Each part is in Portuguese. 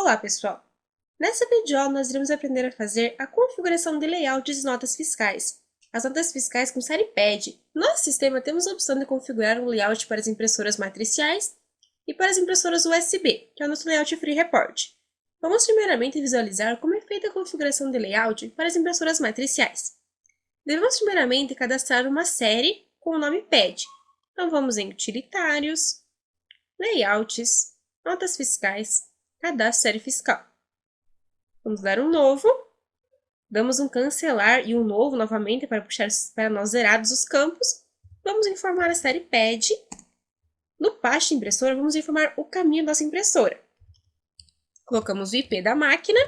Olá, pessoal! Nessa videoaula, nós iremos aprender a fazer a configuração de layouts de notas fiscais. As notas fiscais com série PED. No nosso sistema, temos a opção de configurar um layout para as impressoras matriciais e para as impressoras USB, que é o nosso layout Free Report. Vamos primeiramente visualizar como é feita a configuração de layout para as impressoras matriciais. Devemos primeiramente cadastrar uma série com o nome PED. Então vamos em Utilitários, Layouts, Notas Fiscais, Cadastro Série Fiscal. Vamos dar um novo, damos um cancelar e um novo novamente para puxar para nós zerados os campos. Vamos informar a série PED. No pasta impressora, vamos informar o caminho da nossa impressora. Colocamos o IP da máquina.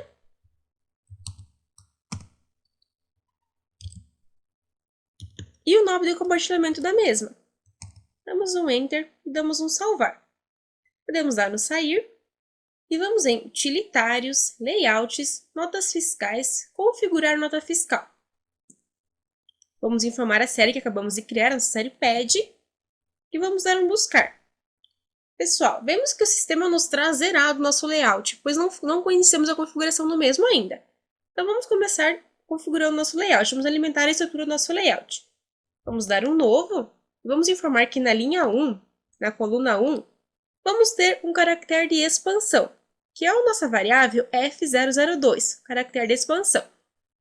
E o nome de compartilhamento da mesma. Damos um Enter e damos um Salvar. Podemos dar no Sair. E vamos em Utilitários, Layouts, Notas Fiscais, Configurar Nota Fiscal. Vamos informar a série que acabamos de criar, a nossa série PED. E vamos dar um Buscar. Pessoal, vemos que o sistema nos traz zerado nosso layout, pois não conhecemos a configuração do mesmo ainda. Então vamos começar configurando nosso layout, vamos alimentar a estrutura do nosso layout. Vamos dar um novo, e vamos informar que na linha 1, na coluna 1, vamos ter um caractere de expansão, que é a nossa variável F002, caractere de expansão.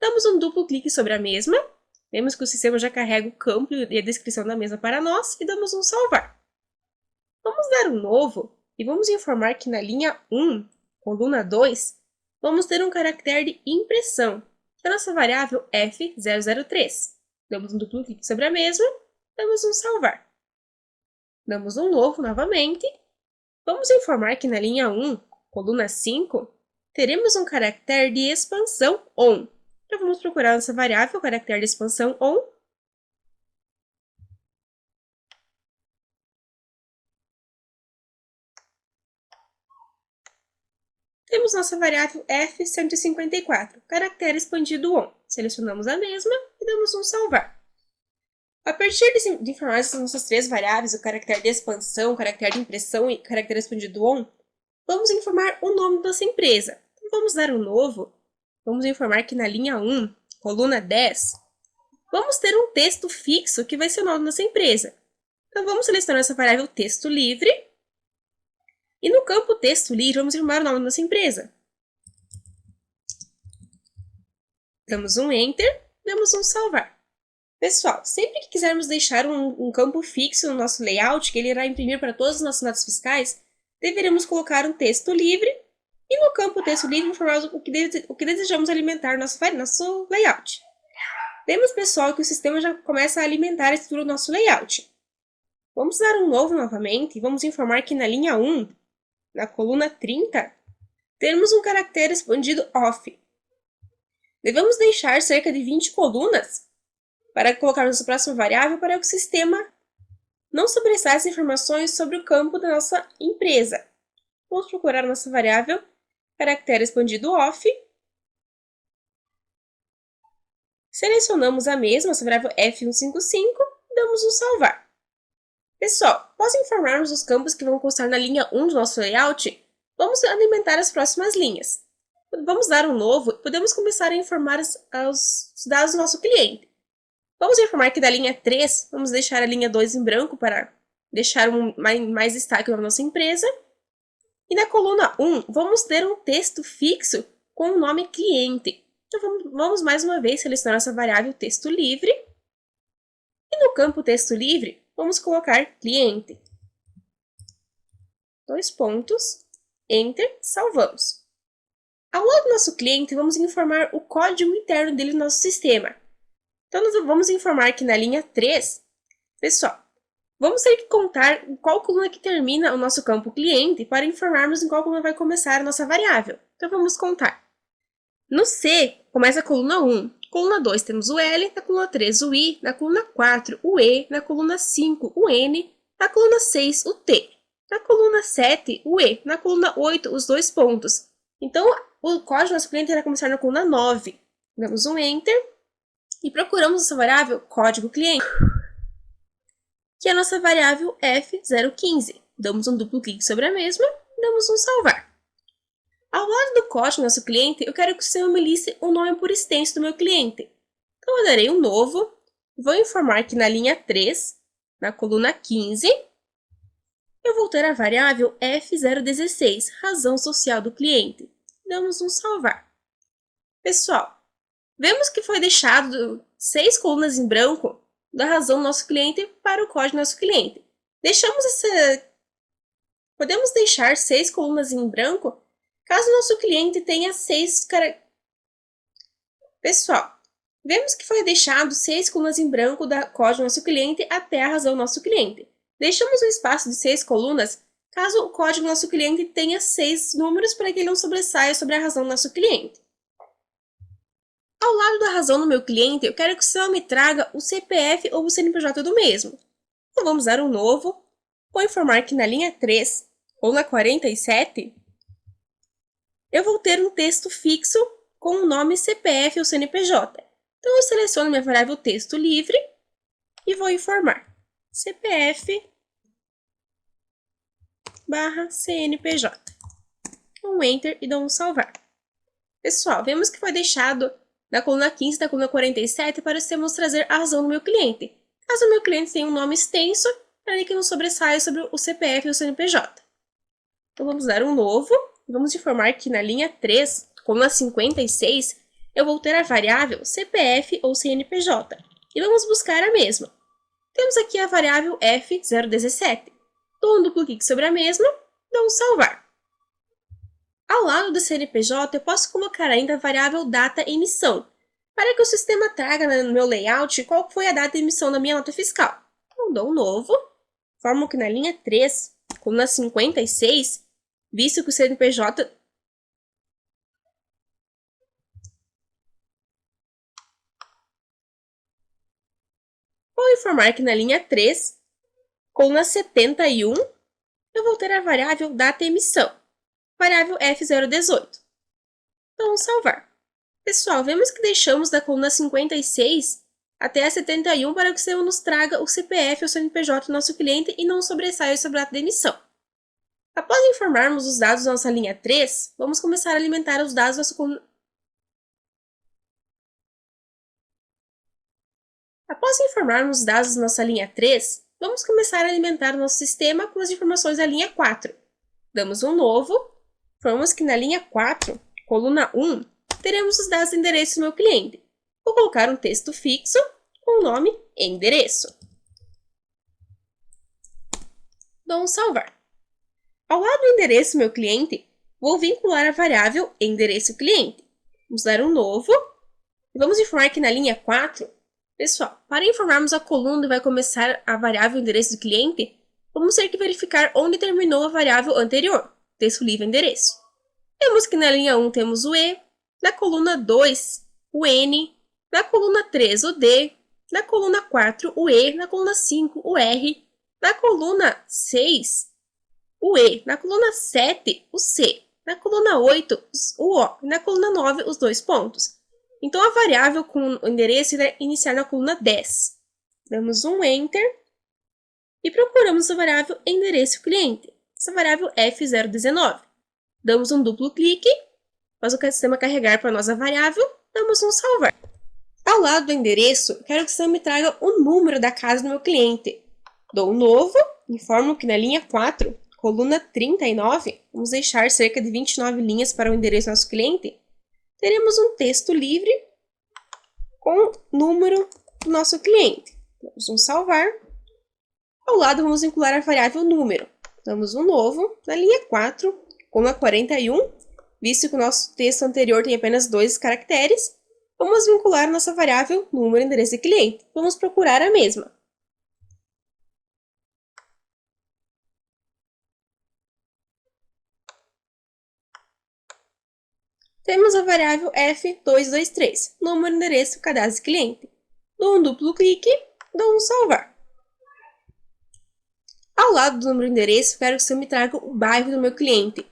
Damos um duplo clique sobre a mesma, vemos que o sistema já carrega o campo e a descrição da mesma para nós, e damos um salvar. Vamos dar um novo, e vamos informar que na linha 1, coluna 2, vamos ter um caractere de impressão, que é a nossa variável F003. Damos um duplo clique sobre a mesma, damos um salvar. Damos um novo novamente. Vamos informar que na linha 1, coluna 5, teremos um caractere de expansão ON. Então vamos procurar nossa variável, caractere de expansão ON. Temos nossa variável F154, caractere expandido ON. Selecionamos a mesma e damos um salvar. A partir de informar essas nossas três variáveis, o caractere de expansão, o caractere de impressão e o caractere expandido ON, vamos informar o nome da nossa empresa. Então, vamos dar um novo. Vamos informar que na linha 1, coluna 10, vamos ter um texto fixo que vai ser o nome da nossa empresa. Então, vamos selecionar essa variável texto livre. E no campo texto livre, vamos informar o nome da nossa empresa. Damos um Enter, damos um Salvar. Pessoal, sempre que quisermos deixar um campo fixo no nosso layout, que ele irá imprimir para todas as nossas notas fiscais, deveremos colocar um texto livre e no campo texto livre informar o que desejamos alimentar no nosso layout. Vemos, pessoal, que o sistema já começa a alimentar a estrutura do nosso layout. Vamos dar um novo novamente e vamos informar que na linha 1, na coluna 30, temos um caractere expandido OFF. Devemos deixar cerca de 20 colunas para colocar nossa próxima variável para que o sistema não sobressaia as informações sobre o campo da nossa empresa. Vamos procurar a nossa variável, caractere expandido OFF. Selecionamos a mesma, nossa variável F155, e damos um salvar. Pessoal, após informarmos os campos que vão constar na linha 1 do nosso layout, vamos alimentar as próximas linhas. Vamos dar um novo e podemos começar a informar os dados do nosso cliente. Vamos informar que da linha 3, vamos deixar a linha 2 em branco para deixar mais destaque na nossa empresa. E na coluna 1, vamos ter um texto fixo com o nome cliente. Então vamos mais uma vez selecionar nossa variável texto livre. E no campo texto livre, vamos colocar cliente. 2 pontos, Enter, salvamos. Ao lado do nosso cliente, vamos informar o código interno dele no nosso sistema. Então, nós vamos informar que na linha 3, pessoal, vamos ter que contar em qual coluna que termina o nosso campo cliente para informarmos em qual coluna vai começar a nossa variável. Então, vamos contar. No C, começa a coluna 1. Coluna 2 temos o L, na coluna 3 o I, na coluna 4 o E, na coluna 5 o N, na coluna 6 o T, na coluna 7 o E, na coluna 8 os 2 pontos. Então, o código do nosso cliente irá começar na coluna 9. Damos um Enter. E procuramos nossa variável código cliente, que é a nossa variável F015. Damos um duplo clique sobre a mesma e damos um salvar. Ao Ao lado do código do nosso cliente, eu quero que o sistema me liste o nome por extenso do meu cliente. Então, eu darei um novo, vou informar que na linha 3, na coluna 15, eu vou ter a variável F016, razão social do cliente. Damos um salvar. Pessoal, vemos que foi deixado 6 colunas em branco da razão do nosso cliente para o código do nosso cliente. Podemos deixar 6 colunas em branco caso o nosso cliente tenha 6 Pessoal, vemos que foi deixado 6 colunas em branco da código do nosso cliente até a razão do nosso cliente. Deixamos um espaço de 6 colunas caso o código do nosso cliente tenha 6 números para que ele não sobressaia sobre a razão do nosso cliente. Ao lado da razão do meu cliente, eu quero que o sistema me traga o CPF ou o CNPJ do mesmo. Então vamos dar um novo. Vou informar que na linha 3 ou na 47, eu vou ter um texto fixo com o nome CPF ou CNPJ. Então eu seleciono minha variável texto livre e vou informar CPF barra CNPJ. Um Enter e dou um salvar. Pessoal, vemos que foi deixado na coluna 15 da coluna 47 para o sistema nos trazer a razão do meu cliente. Caso o meu cliente tenha um nome extenso, para que não sobressaia sobre o CPF e o CNPJ. Então vamos dar um novo, e vamos informar que na linha 3, coluna 56, eu vou ter a variável CPF ou CNPJ, e vamos buscar a mesma. Temos aqui a variável F017. Dou um duplo clique sobre a mesma, dou um salvar. Ao lado do CNPJ, eu posso colocar ainda a variável data emissão, para que o sistema traga no meu layout qual foi a data de emissão da minha nota fiscal. Então, dou um novo, formo que na linha 3, coluna 56, visto que o CNPJ... Vou informar que na linha 3, coluna 71, eu vou ter a variável data emissão, variável F018. Então, salvar. Pessoal, vemos que deixamos da coluna 56 até a 71 para que o sistema nos traga o CPF ou CNPJ do nosso cliente e não sobressaia sobre a data de emissão. Após informarmos os dados da nossa linha 3, vamos começar a alimentar os dados da nossa coluna. Após informarmos os dados da nossa linha 3, vamos começar a alimentar o nosso sistema com as informações da linha 4. Damos um novo, formamos que na linha 4, coluna 1, teremos os dados de endereço do meu cliente. Vou colocar um texto fixo com o nome endereço. Dou um salvar. Ao lado do endereço do meu cliente, vou vincular a variável endereço cliente. Vamos dar um novo e vamos informar que na linha 4, pessoal, para informarmos a coluna onde vai começar a variável endereço do cliente, vamos ter que verificar onde terminou a variável anterior, texto livre endereço. Temos que na linha 1 temos o E, na coluna 2 o N, na coluna 3 o D, na coluna 4 o E, na coluna 5 o R, na coluna 6 o E, na coluna 7 o C, na coluna 8 o O, e na coluna 9 os dois pontos. Então a variável com o endereço irá iniciar na coluna 10. Damos um Enter e procuramos a variável endereço cliente, essa variável F019. Damos um duplo clique, faz o sistema carregar para a nossa variável, damos um salvar. Ao lado do endereço, quero que o sistema me traga o número da casa do meu cliente. Dou um novo, informo que na linha 4, coluna 39, vamos deixar cerca de 29 linhas para o endereço do nosso cliente, teremos um texto livre com o número do nosso cliente. Damos um salvar. Ao lado, vamos vincular a variável número. Damos um novo, na linha 4, coluna 41, visto que o nosso texto anterior tem apenas 2 caracteres, vamos vincular nossa variável número e endereço de cliente. Vamos procurar a mesma. Temos a variável F223, número, endereço, cadastro de cliente. Dou um duplo clique, dou um salvar. Ao lado do número e endereço, quero que você me traga o bairro do meu cliente.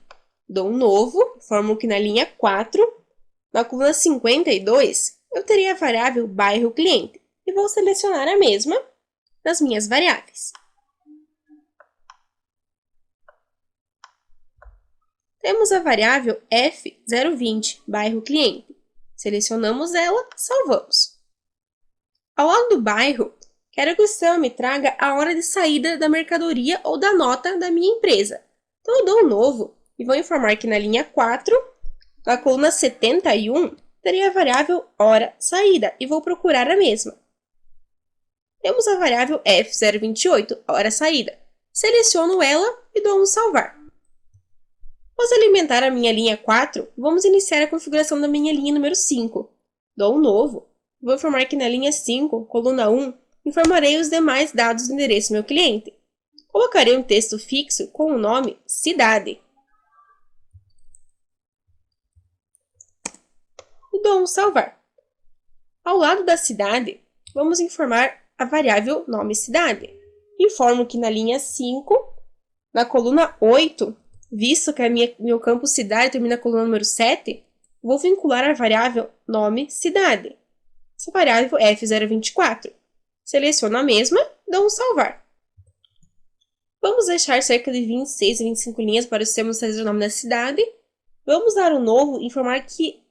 Dou um novo, formo que na linha 4, na coluna 52, eu terei a variável bairro cliente e vou selecionar a mesma das minhas variáveis. Temos a variável F020, bairro cliente. Selecionamos ela, salvamos. Ao lado do bairro, quero que o sistema me traga a hora de saída da mercadoria ou da nota da minha empresa. Então, eu dou um novo e vou informar que na linha 4, na coluna 71, terei a variável hora saída e vou procurar a mesma. Temos a variável F028, hora saída. Seleciono ela e dou um salvar. Após alimentar a minha linha 4, vamos iniciar a configuração da minha linha número 5. Dou um novo. Vou informar que na linha 5, coluna 1, informarei os demais dados do endereço do meu cliente. Colocarei um texto fixo com o nome cidade. E dou um salvar. Ao lado da cidade, vamos informar a variável nome cidade. Informo que na linha 5, na coluna 8, visto que meu campo cidade termina na coluna número 7, vou vincular a variável nome cidade. Essa variável é F024. Seleciono a mesma e dou um salvar. Vamos deixar cerca de 26 a 25 linhas para o sistema trazer o nome da cidade. Vamos dar um novo e informar que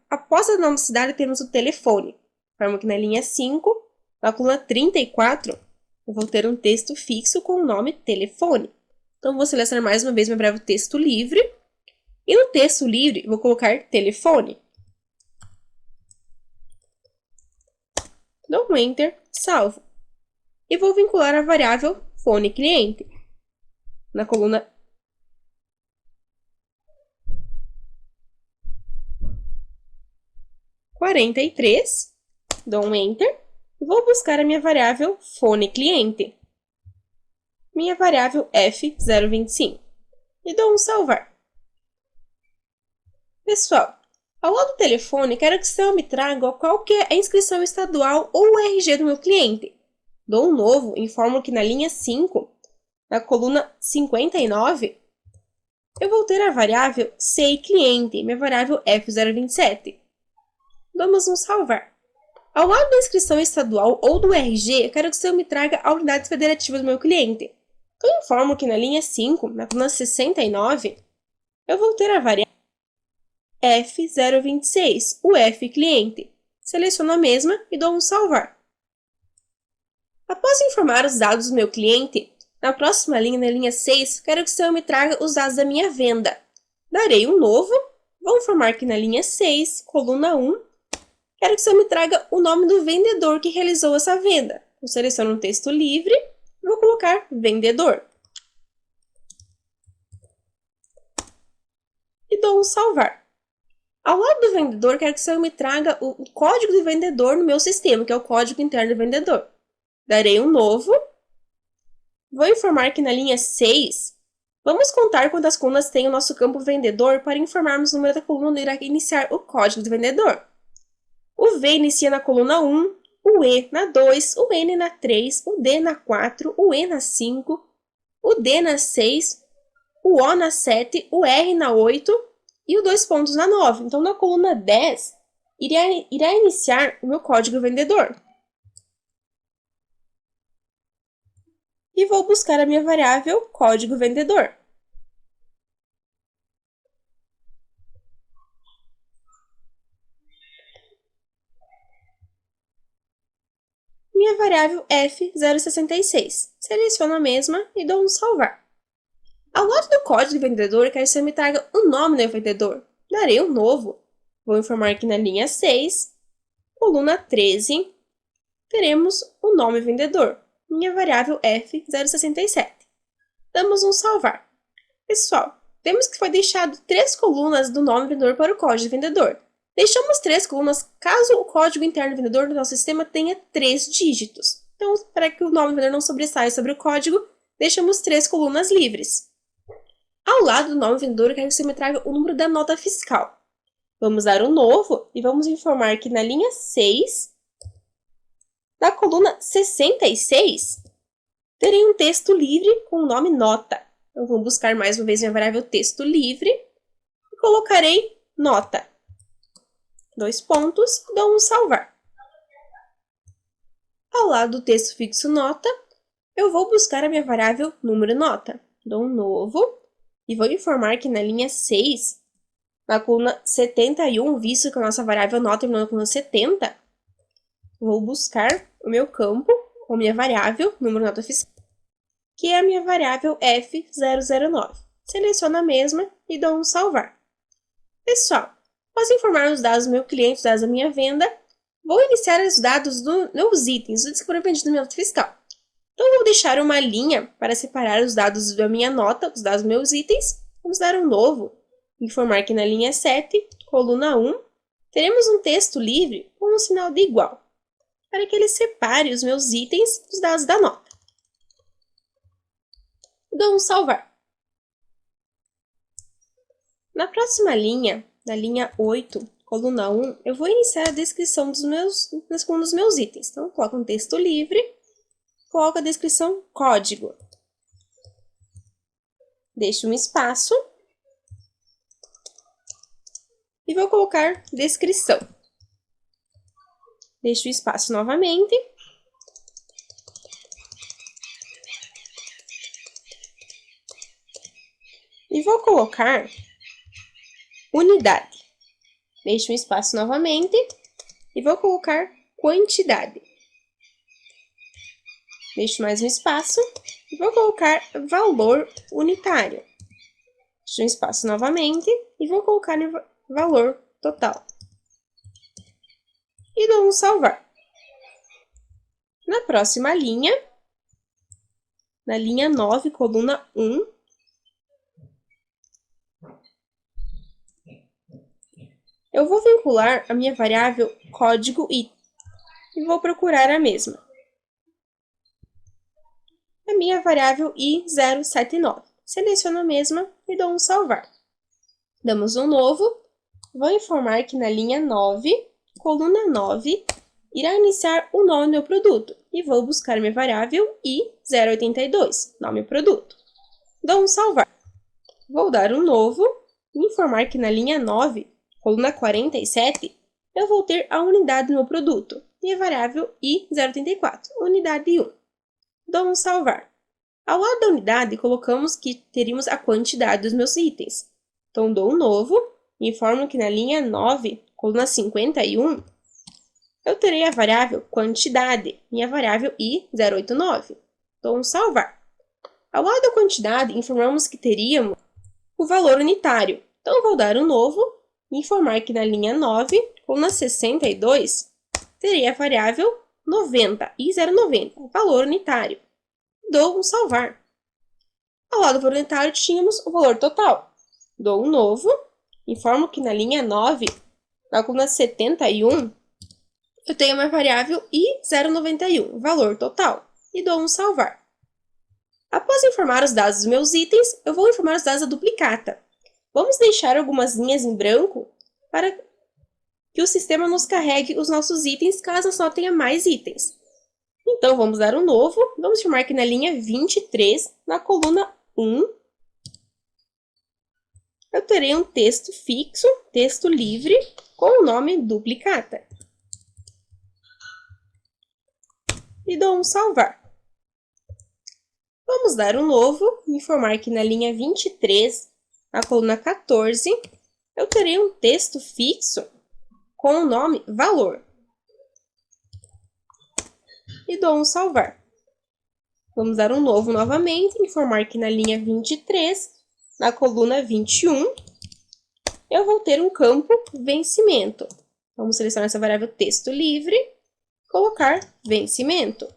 após o nome da cidade temos o telefone. Informo que na linha 5, na coluna 34, eu vou ter um texto fixo com o nome telefone. Então, vou selecionar mais uma vez meu breve texto livre. E no texto livre, vou colocar telefone. Dou um Enter, salvo. E vou vincular a variável fone cliente. Na coluna 43, dou um Enter. E vou buscar a minha variável fone cliente. Minha variável F025. E dou um salvar. Pessoal, ao lado do telefone, quero que o sistema me traga qual que é a inscrição estadual ou o RG do meu cliente. Dou um novo, informo que na linha 5, na coluna 59, eu vou ter a variável SEI cliente, minha variável F027. Damos um salvar. Ao lado da inscrição estadual ou do RG, eu quero que o sistema me traga a unidade federativa do meu cliente. Então, eu informo que na linha 5, na coluna 69, eu vou ter a variável F026, o F cliente. Seleciono a mesma e dou um salvar. Após informar os dados do meu cliente, na próxima linha, na linha 6, quero que o sistema me traga os dados da minha venda. Darei um novo, vou informar que na linha 6, coluna 1, quero que o sistema me traga o nome do vendedor que realizou essa venda. Eu seleciono um texto livre e vou colocar vendedor. E dou um salvar. Ao lado do vendedor, quero que o sistema me traga o código do vendedor no meu sistema, que é o código interno do vendedor. Darei um novo. Vou informar que na linha 6, vamos contar quantas colunas tem o nosso campo vendedor para informarmos o número da coluna onde irá iniciar o código do vendedor. O V inicia na coluna 1, o E na 2, o N na 3, o D na 4, o E na 5, o D na 6, o O na 7, o R na 8 e o 2 pontos na 9. Então, na coluna 10, irá iniciar o meu código vendedor. E vou buscar a minha variável código vendedor. Minha variável F066. Seleciono a mesma e dou um salvar. Ao lado do código do vendedor, quero que você me traga o nome do vendedor. Darei um novo. Vou informar que na linha 6, coluna 13, teremos o nome vendedor. Minha variável F067. Damos um salvar. Pessoal, vemos que foi deixado 3 colunas do nome vendedor para o código do vendedor. Deixamos 3 colunas caso o código interno do vendedor do nosso sistema tenha 3 dígitos. Então, para que o nome do vendedor não sobressaia sobre o código, deixamos 3 colunas livres. Ao lado do nome vendedor, eu quero que você me traga o número da nota fiscal. Vamos dar um novo e vamos informar que na linha 6, na coluna 66, terei um texto livre com o nome nota. Então, vou buscar mais uma vez minha variável texto livre e colocarei nota. 2 pontos, dou um salvar. Ao lado do texto fixo nota, eu vou buscar a minha variável número nota. Dou um novo e vou informar que na linha 6, na coluna 71, visto que a nossa variável nota terminou na coluna 70, vou buscar o meu campo, ou minha variável, número nota fiscal, que é a minha variável F009. Seleciono a mesma e dou um salvar. Pessoal, após informar os dados do meu cliente, os dados da minha venda, vou iniciar os dados dos meus itens, os que foram vendidos na minha nota fiscal. Então, vou deixar uma linha para separar os dados da minha nota, os dados dos meus itens. Vamos dar um novo, informar que na linha 7, coluna 1, teremos um texto livre com um sinal de igual, para que ele separe os meus itens dos dados da nota. Dou um salvar. Na próxima linha, na linha 8, coluna 1, eu vou iniciar a descrição dos meus itens. Então, coloco um texto livre, coloco a descrição código. Deixo um espaço e vou colocar descrição. Deixo o espaço novamente. E vou colocar unidade. Deixo um espaço novamente e vou colocar quantidade. Deixo mais um espaço e vou colocar valor unitário. Deixo um espaço novamente e vou colocar valor total. E dou um salvar. Na próxima linha, na linha 9, coluna 1, eu vou vincular a minha variável código item e vou procurar a mesma. A minha variável i079. Seleciono a mesma e dou um salvar. Damos um novo. Vou informar que na linha 9, coluna 9, irá iniciar o nome do meu produto e vou buscar minha variável i082, nome produto. Dou um salvar. Vou dar um novo e informar que na linha 9, coluna 47, eu vou ter a unidade do meu produto e a variável i084, unidade 1. Dou um salvar. Ao lado da unidade, colocamos que teríamos a quantidade dos meus itens. Então, dou um novo e informo que na linha 9, coluna 51, eu terei a variável quantidade, minha variável i089. Dou um salvar. Ao lado da quantidade, informamos que teríamos o valor unitário. Então, vou dar um novo e informar que na linha 9, coluna 62, terei a variável 90, i090, valor unitário. Dou um salvar. Ao lado do valor unitário, tínhamos o valor total. Dou um novo, informo que na linha 9, na coluna 71, eu tenho uma variável i091, valor total, e dou um salvar. Após informar os dados dos meus itens, eu vou informar os dados da duplicata. Vamos deixar algumas linhas em branco para que o sistema nos carregue os nossos itens caso só tenha mais itens. Então, vamos dar um novo. Vamos chamar que na linha 23, na coluna 1, eu terei um texto fixo, texto livre, com o nome duplicata. E dou um salvar. Vamos dar um novo e informar que na linha 23, na coluna 14, eu terei um texto fixo com o nome valor. E dou um salvar. Vamos dar um novo novamente, informar que na linha 23, na coluna 21, eu vou ter um campo vencimento. Vamos selecionar essa variável texto livre, colocar vencimento.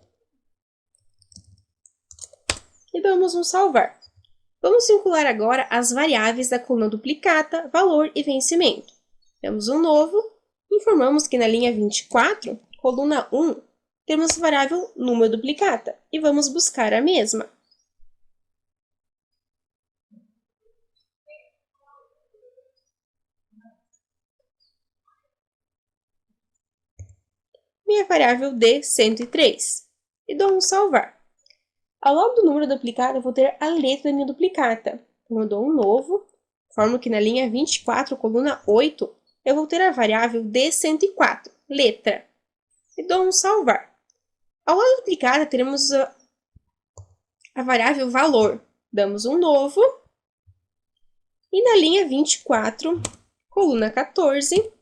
E damos um salvar. Vamos vincular agora as variáveis da coluna duplicata, valor e vencimento. Damos um novo, informamos que na linha 24, coluna 1, temos a variável número duplicata e vamos buscar a mesma. Minha variável D103 e dou um salvar. Ao lado do número duplicata, eu vou ter a letra da minha duplicata. Então, eu dou um novo, informo que na linha 24, coluna 8, eu vou ter a variável D104, letra, e dou um salvar. Ao lado da duplicata, teremos a variável valor. Damos um novo E na linha 24, coluna 14,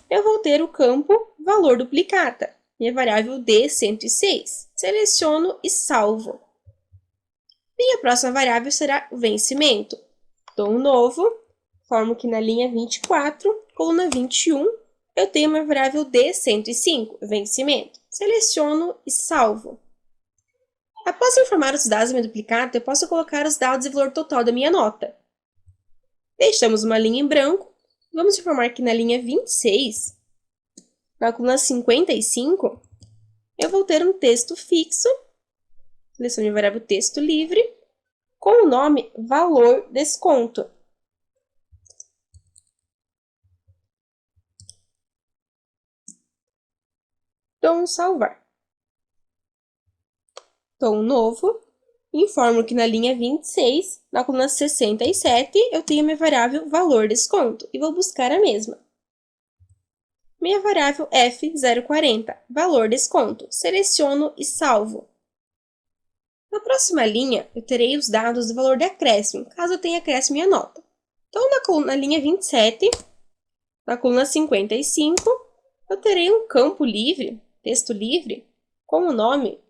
eu vou ter o campo valor duplicata, minha variável D106. Seleciono e salvo. Minha próxima variável será o vencimento. Dou um novo, formo que na linha 24, coluna 21, eu tenho uma variável D105, vencimento. Seleciono e salvo. Após informar os dados da minha duplicata, eu posso colocar os dados e valor total da minha nota. Deixamos uma linha em branco. Vamos informar que na linha 26, na coluna 55, eu vou ter um texto fixo, seleciono a variável texto livre, com o nome valor desconto. Dou um salvar. Dou um novo. Informo que na linha 26, na coluna 67, eu tenho minha variável valor desconto e vou buscar a mesma. Minha variável F040, valor desconto. Seleciono e salvo. Na próxima linha, eu terei os dados do valor de acréscimo, caso eu tenha acréscimo minha nota. Então, na linha 27, na coluna 55, eu terei um campo livre, texto livre, com o nome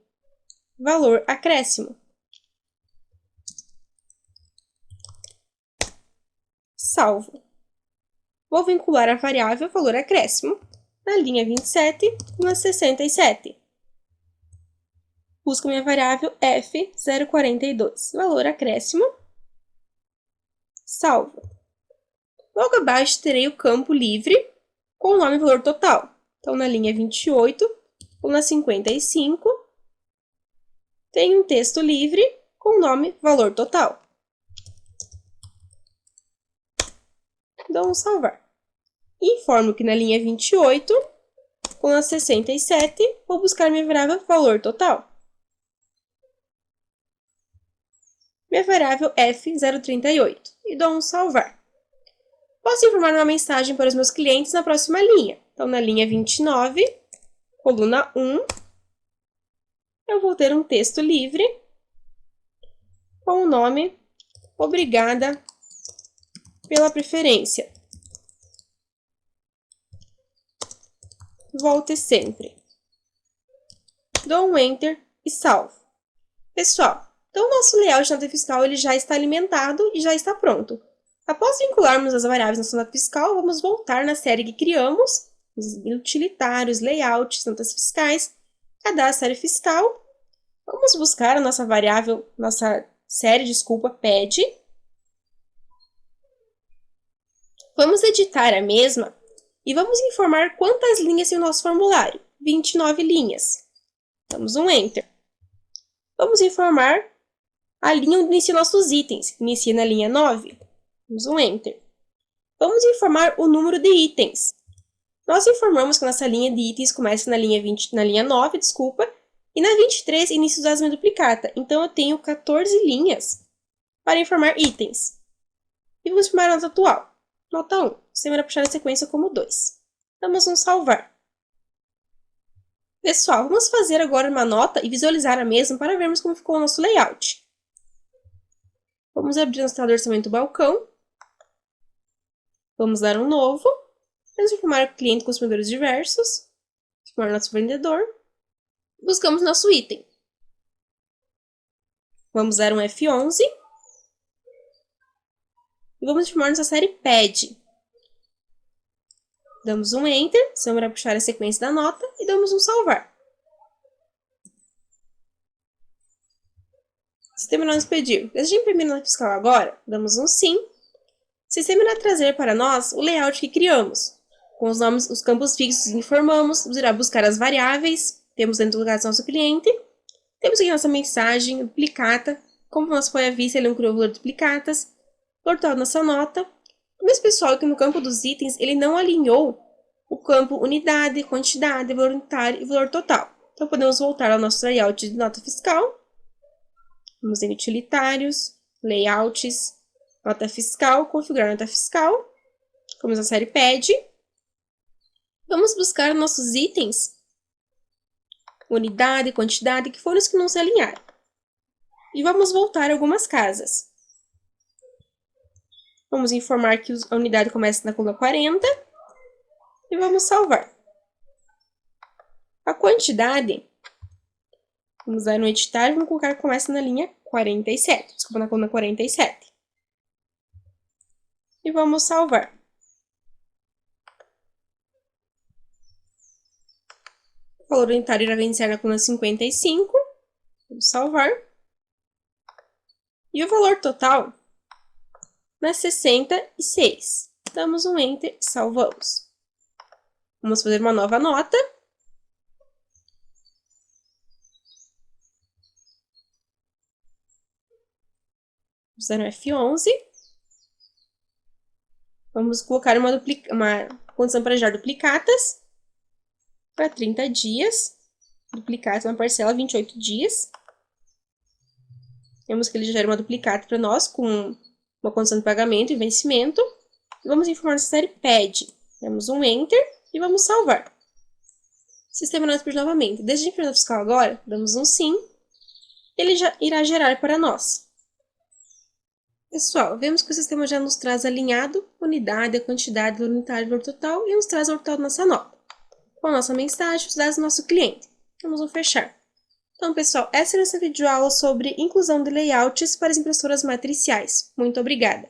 valor acréscimo. Salvo. Vou vincular a variável valor acréscimo na linha 27, coluna 67. Busco minha variável F042, valor acréscimo. Salvo. Logo abaixo terei o campo livre com o nome valor total. Então, na linha 28, coluna 55, tem um texto livre com o nome valor total. Dou um salvar. Informo que na linha 28, coluna 67, vou buscar minha variável valor total. Minha variável F038 e dou um salvar. Posso informar uma mensagem para os meus clientes na próxima linha. Então, na linha 29, coluna 1, eu vou ter um texto livre com o nome Obrigada pela preferência. Volte sempre. Dou um Enter e salvo. Pessoal, então o nosso layout de nota fiscal ele já está alimentado e já está pronto. Após vincularmos as variáveis na nossa nota fiscal, vamos voltar na série que criamos, os utilitários, layouts, notas fiscais, cadastro série fiscal. Vamos buscar a nossa variável, nossa série, PED. Vamos editar a mesma e vamos informar quantas linhas tem o nosso formulário. 29 linhas. Damos um Enter. Vamos informar a linha onde inicia nossos itens. Inicia na linha 9. Damos um Enter. Vamos informar o número de itens. Nós informamos que a nossa linha de itens começa na linha 9, e na 23 inicia os dados da minha duplicata. Então, eu tenho 14 linhas para informar itens. E vamos informar a nota atual. Nota 1. O sistema irá puxar a sequência como 2. Damos um salvar. Pessoal, vamos fazer agora uma nota e visualizar a mesma para vermos como ficou o nosso layout. Vamos abrir nosso tela de orçamento balcão. Vamos dar um novo. Vamos informar o cliente com consumidores diversos. Informar nosso vendedor. Buscamos nosso item. Vamos dar um F11. E vamos informar nossa série PED. Damos um Enter, para puxar a sequência da nota, e damos um salvar. O sistema irá nos pedir, deseja imprimir a nota fiscal agora? Damos um sim. O sistema irá trazer para nós o layout que criamos. Com os nomes, os campos fixos informamos, irá buscar as variáveis, temos dentro do lugar do nosso cliente, temos aqui nossa mensagem, duplicata, como nós foi à vista, ele não criou o valor de duplicatas, total da nossa nota. Mas, pessoal, que no campo dos itens, ele não alinhou o campo unidade, quantidade, valor unitário e valor total. Então, podemos voltar ao nosso layout de nota fiscal. Vamos em utilitários, layouts, nota fiscal, configurar nota fiscal. Vamos na série PED. Vamos buscar nossos itens, unidade, quantidade, que foram os que não se alinharam. E vamos voltar algumas casas. Vamos informar que a unidade começa na coluna 40 e vamos salvar. A quantidade, vamos dar no editar e vamos colocar que começa na linha 47, desculpa, na coluna 47. E vamos salvar. O valor unitário irá vencer na coluna 55, vamos salvar. E o valor total na 66. Damos um Enter e salvamos. Vamos fazer uma nova nota. Vamos dar no F11. Vamos colocar uma condição para gerar duplicatas para 30 dias. Duplicata uma parcela 28 dias. Temos que ele gere uma duplicata para nós com uma condição de pagamento e vencimento. E vamos informar na série PED. Damos um Enter e vamos salvar. Sistema não expede novamente. Desde a implementação fiscal agora, damos um Sim. Ele já irá gerar para nós. Pessoal, vemos que o sistema já nos traz alinhado, unidade, a quantidade, valor unitário, valor total e nos traz o valor total da nossa nota. Com a nossa mensagem, os dados do nosso cliente. Vamos fechar. Então, pessoal, essa é a nossa videoaula sobre inclusão de layouts para as impressoras matriciais. Muito obrigada!